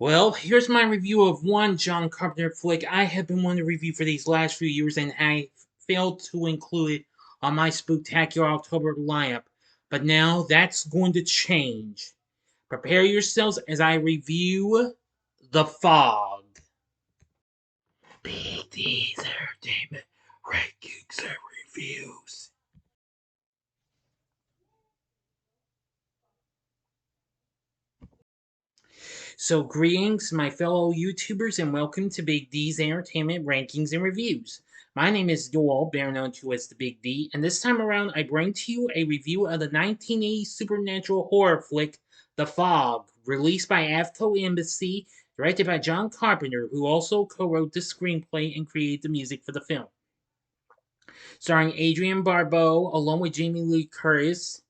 Well, here's my review of one John Carpenter flick I have been wanting to review for these last few years, and I failed to include it on my Spooktacular October lineup. But now that's going to change. Prepare yourselves as I review The Fog. Big D's Entertainment Rankings and Reviews. So, greetings, my fellow YouTubers, and welcome to Big D's Entertainment Rankings and Reviews. My name is Doyle, better known to as the Big D, and this time around I bring to you a review of the 1980 supernatural horror flick, The Fog, released by Avco Embassy, directed by John Carpenter, who also co-wrote the screenplay and created the music for the film. Starring Adrienne Barbeau, along with Jamie Lee Curtis,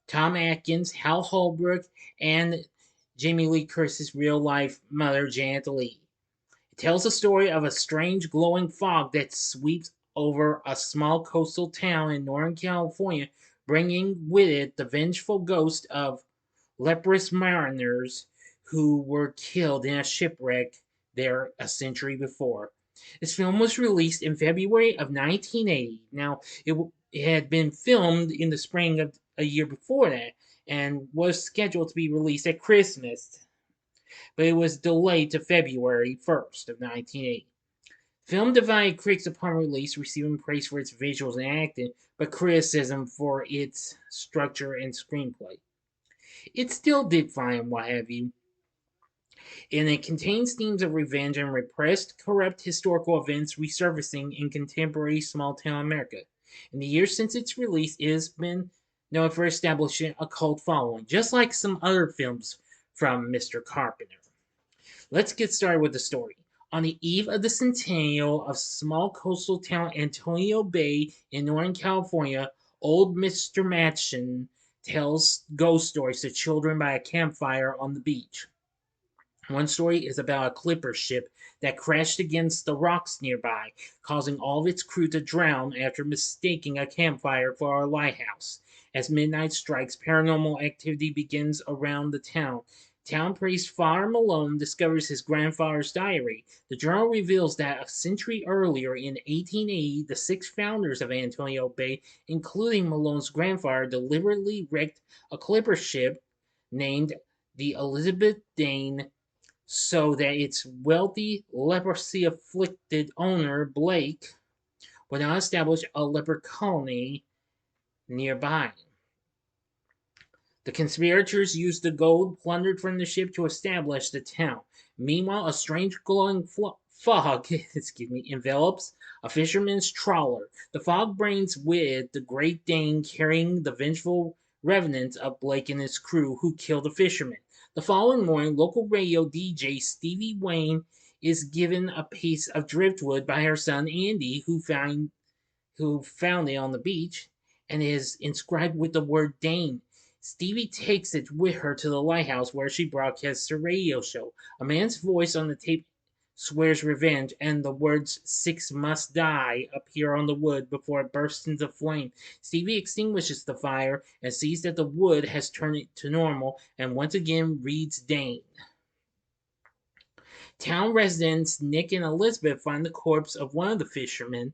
Tom Atkins, Hal Holbrook, and Jamie Lee Curtis's real-life mother, Janet Leigh. It tells the story of a strange glowing fog that sweeps over a small coastal town in Northern California, bringing with it the vengeful ghost of leprous mariners who were killed in a shipwreck there a century before. This film was released in February of 1980. Now, it had been filmed in the spring of a year before that and was scheduled to be released at Christmas, but it was delayed to February 1st of 1980. Film divided critics upon release, receiving praise for its visuals and acting, but criticism for its structure and screenplay. It still did fine, what have you, and it contains themes of revenge and repressed, corrupt historical events resurfacing in contemporary small town America. In the years since its release, it has been known for establishing a cult following, just like some other films from Mr. Carpenter. Let's get started with the story. On the eve of the centennial of small coastal town Antonio Bay in Northern California, old Mr. Matchin tells ghost stories to children by a campfire on the beach. One story is about a clipper ship that crashed against the rocks nearby, causing all of its crew to drown after mistaking a campfire for a lighthouse. As midnight strikes, paranormal activity begins around the town. Town priest Father Malone discovers his grandfather's diary. The journal reveals that a century earlier, in 1880, the six founders of Antonio Bay, including Malone's grandfather, deliberately wrecked a clipper ship named the Elizabeth Dane so that its wealthy, leprosy afflicted owner, Blake, would not establish a leper colony nearby. The conspirators used the gold plundered from the ship to establish the town. Meanwhile, a strange glowing fog envelops a fisherman's trawler. The fog brings with the Great Dane carrying the vengeful revenants of Blake and his crew who killed the fisherman. The following morning, local radio DJ Stevie Wayne is given a piece of driftwood by her son Andy, who found it on the beach, and is inscribed with the word Dane. Stevie takes it with her to the lighthouse where she broadcasts a radio show. A man's voice on the tape swears revenge, and the words "Six must die" appear on the wood before it bursts into flame. Stevie extinguishes the fire and sees that the wood has turned to normal and once again reads Dane. Town residents Nick and Elizabeth find the corpse of one of the fishermen.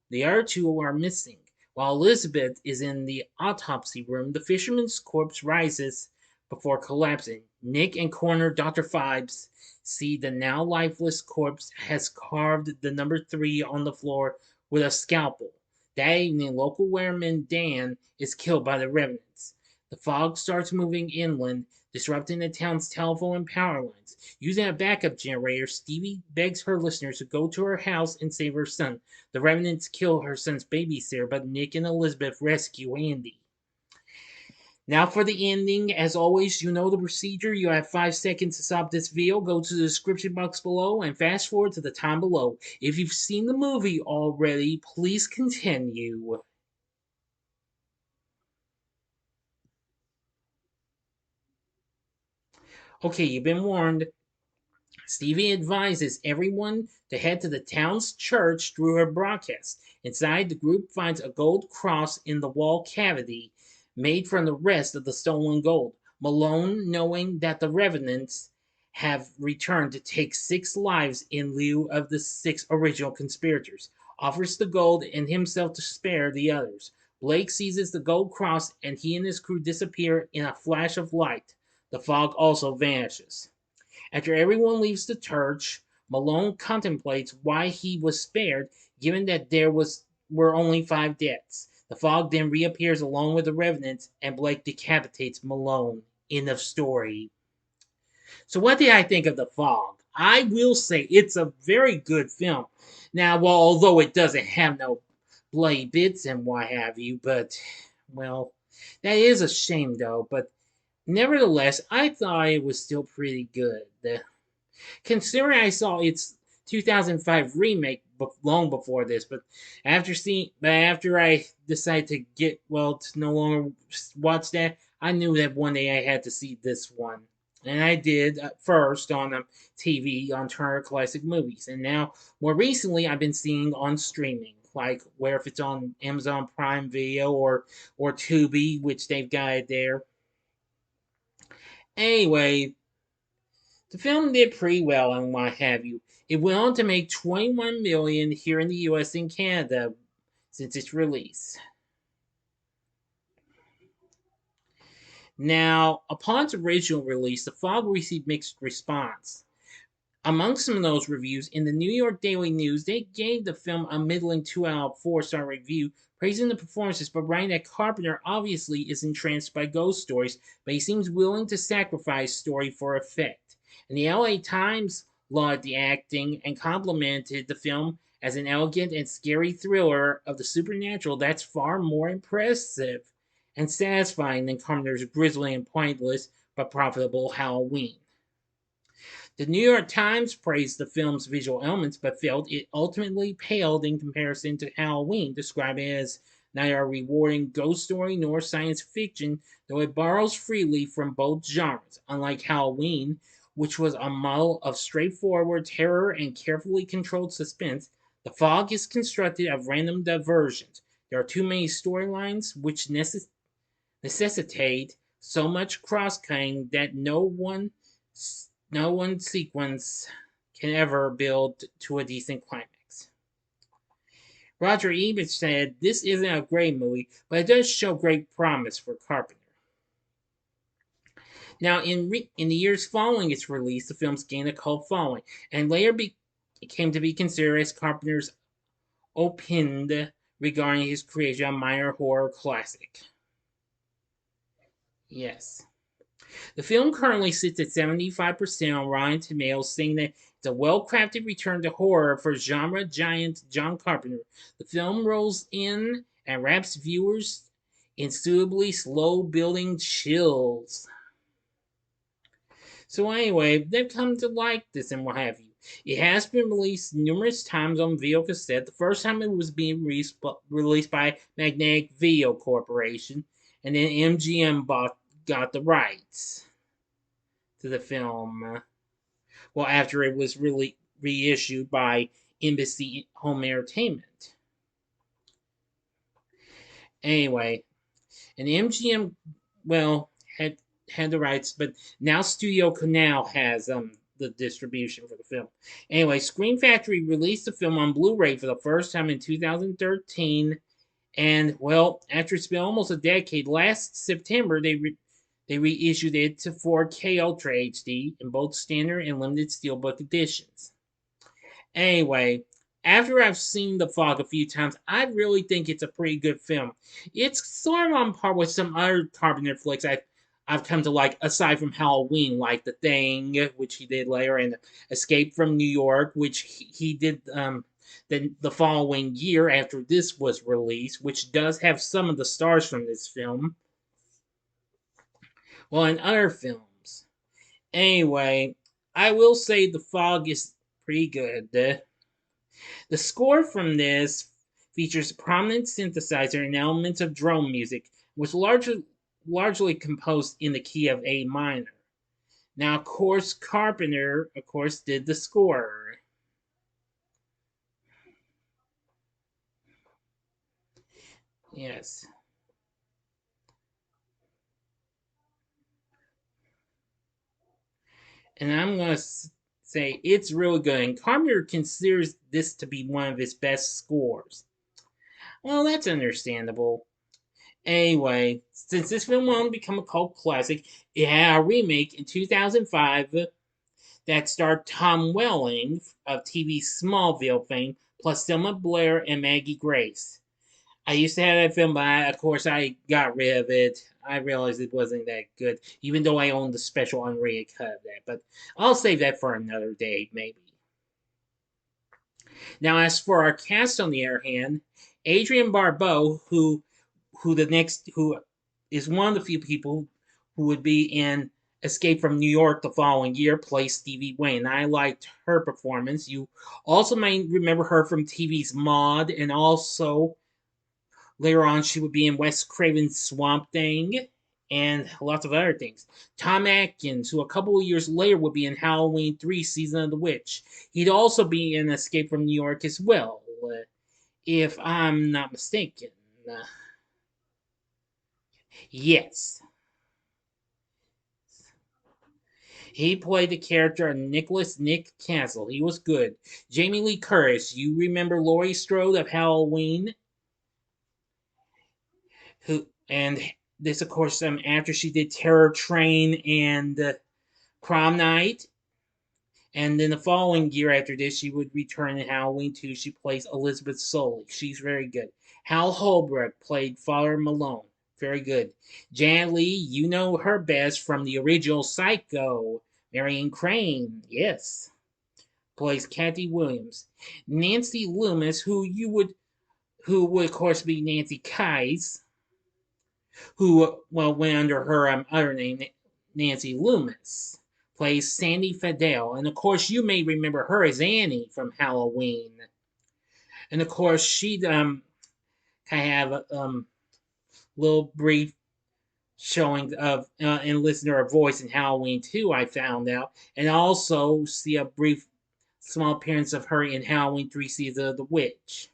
The other two are missing. While Elizabeth is in the autopsy room, the fisherman's corpse rises before collapsing. Nick and coroner Dr. Phibes see the now lifeless corpse has carved the number 3 on the floor with a scalpel. That evening, local wereman Dan is killed by the revenants. The fog starts moving inland, disrupting the town's telephone and power lines. Using a backup generator, Stevie begs her listeners to go to her house and save her son. The revenants kill her son's babysitter, but Nick and Elizabeth rescue Andy. Now for the ending. As always, you know the procedure. You have 5 seconds to stop this video. Go to the description box below and fast forward to the time below. If you've seen the movie already, please continue. Okay, you've been warned. Stevie advises everyone to head to the town's church through her broadcast. Inside, the group finds a gold cross in the wall cavity made from the rest of the stolen gold. Malone, knowing that the revenants have returned to take 6 lives in lieu of the 6 original conspirators, offers the gold and himself to spare the others. Blake seizes the gold cross and he and his crew disappear in a flash of light. The fog also vanishes. After everyone leaves the church, Malone contemplates why he was spared, given that were only 5 deaths. The fog then reappears along with the revenants, and Blake decapitates Malone. End of story. So, what did I think of The Fog? I will say it's a very good film. Now, well, although it doesn't have no bloody bits and what have you, but, well, that is a shame though. But nevertheless, I thought it was still pretty good. Considering I saw its 2005 remake long before this, but after I decided to to no longer watch that, I knew that one day I had to see this one. And I did first on TV on Turner Classic Movies, and now more recently I've been seeing on streaming, like where if it's on Amazon Prime Video or Tubi, which they've got it there. Anyway, the film did pretty well and what have you. It went on to make 21 million here in the US and Canada since its release. Now, upon its original release, The Fog received mixed response. Among some of those reviews, in the New York Daily News, they gave the film a middling 2 out of 4-star review, praising the performances but writing that Carpenter obviously is entranced by ghost stories, but he seems willing to sacrifice story for effect. And the LA Times lauded the acting and complimented the film as an elegant and scary thriller of the supernatural that's far more impressive and satisfying than Carpenter's grisly and pointless but profitable Halloween. The New York Times praised the film's visual elements, but felt it ultimately paled in comparison to Halloween, describing it as neither a rewarding ghost story nor science fiction, though it borrows freely from both genres. Unlike Halloween, which was a model of straightforward terror and carefully controlled suspense, The Fog is constructed of random diversions. There are too many storylines which necessitate so much cross-cutting that no one sequence can ever build to a decent climax. Roger Ebert said, "This isn't a great movie, but it does show great promise for Carpenter." Now, in the years following its release, the films gained a cult following, and later came to be considered as Carpenter's opined regarding his creation of minor horror classic. Yes. The film currently sits at 75% on Rotten Tomatoes, saying that it's a well crafted return to horror for genre giant John Carpenter. The film rolls in and wraps viewers in suitably slow building chills. So, anyway, they've come to like this and what have you. It has been released numerous times on video cassette. The first time it was being released by Magnetic Video Corporation, and then MGM got the rights to the film. Well, after it was really reissued by Embassy Home Entertainment. Anyway, and MGM, well, had the rights, but now Studio Canal has the distribution for the film. Anyway, Scream Factory released the film on Blu-ray for the first time in 2013, and well, after it's been almost a decade, last September they reissued it to 4K Ultra HD in both standard and limited steelbook editions. Anyway, after I've seen The Fog a few times, I really think it's a pretty good film. It's sort of on par with some other Carpenter flicks I've come to like, aside from Halloween, like The Thing, which he did later, and Escape from New York, which he did the following year after this was released, which does have some of the stars from this film. Well, in other films. Anyway, I will say The Fog is pretty good. The score from this features prominent synthesizer and elements of drone music, was largely composed in the key of A minor. Now, of course, Carpenter, of course, did the score. Yes. and I'm going to say it's really good. And Carpenter considers this to be one of his best scores. Well, that's understandable. Anyway, since this film went on to become a cult classic, it had a remake in 2005 that starred Tom Welling of TV Smallville fame, plus Selma Blair and Maggie Grace. I used to have that film, but of course I got rid of it. I realized it wasn't that good, even though I owned the special unrated cut of that. But I'll save that for another day, maybe. Now, as for our cast, on the other hand, Adrienne Barbeau, who is one of the few people who would be in Escape from New York the following year, plays Stevie Wayne. I liked her performance. You also may remember her from TV's Maude, and also later on she would be in Wes Craven's Swamp Thing and lots of other things. Tom Atkins, who a couple of years later would be in Halloween 3 Season of the Witch. He'd also be in Escape from New York as well, if I'm not mistaken. Yes. He played the character of Nicholas Nick Castle. He was good. Jamie Lee Curtis, you remember Laurie Strode of Halloween? And this, of course, after she did Terror Train and Prom Night. And then the following year after this, she would return in Halloween 2. She plays Elizabeth Sully. She's very good. Hal Holbrook played Father Malone. Very good. Jan Lee, you know her best from the original Psycho. Marion Crane, yes, plays Kathy Williams. Nancy Loomis, who would of course be Nancy Kies, who went under her other name, Nancy Loomis, plays Sandy Fidel, and of course you may remember her as Annie from Halloween. And of course she'd kind of have a little brief showing of and listen to her voice in Halloween 2, I found out, and also see a brief small appearance of her in Halloween 3 Season of the Witch.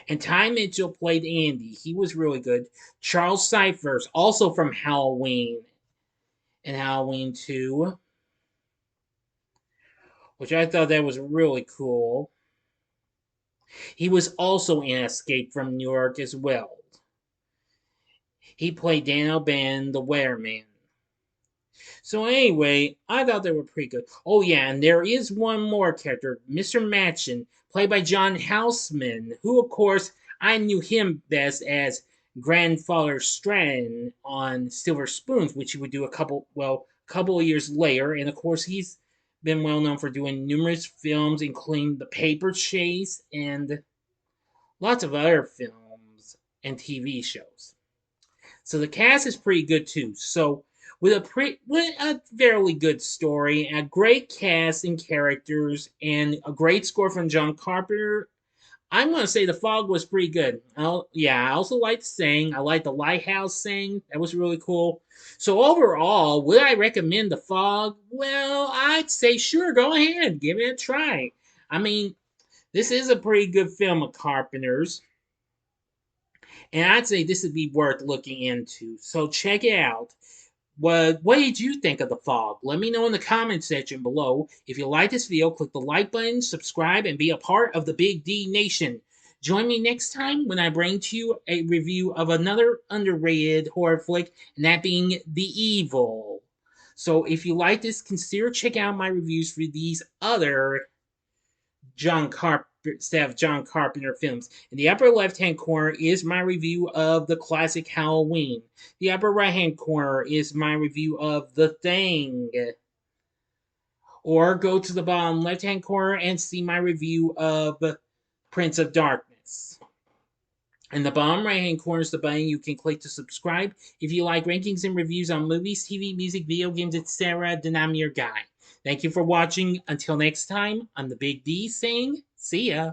And Ty Mitchell played Andy. He was really good. Charles Cyphers, also from Halloween and Halloween 2, which I thought that was really cool. He was also in Escape from New York as well. He played Dan O'Bannon, the Weatherman. So anyway, I thought they were pretty good. Oh yeah, and there is one more character, Mr. Matchin, played by John Houseman, who of course I knew him best as Grandfather Stratton on Silver Spoons, which he would do a couple of years later, and of course he's been well known for doing numerous films, including The Paper Chase and lots of other films and TV shows. So the cast is pretty good too. So with a fairly good story, a great cast and characters, and a great score from John Carpenter, I'm going to say The Fog was pretty good. I also liked the sing. I liked the lighthouse sing. That was really cool. So overall, would I recommend The Fog? Well, I'd say sure, go ahead, give it a try. I mean, this is a pretty good film of Carpenter's. And I'd say this would be worth looking into. So check it out. What did you think of The Fog? Let me know in the comment section below. If you like this video, click the like button, subscribe, and be a part of the Big D Nation. Join me next time when I bring to you a review of another underrated horror flick, and that being The Evil. So if you like this, consider checking out my reviews for these other John Carpenter films. In the upper left-hand corner is my review of the classic Halloween. The upper right-hand corner is my review of The Thing. Or go to the bottom left-hand corner and see my review of Prince of Darkness. In the bottom right-hand corner is the button you can click to subscribe. If you like rankings and reviews on movies, TV, music, video games, etc., then I'm your guy. Thank you for watching. Until next time, I'm the Big D saying, see ya.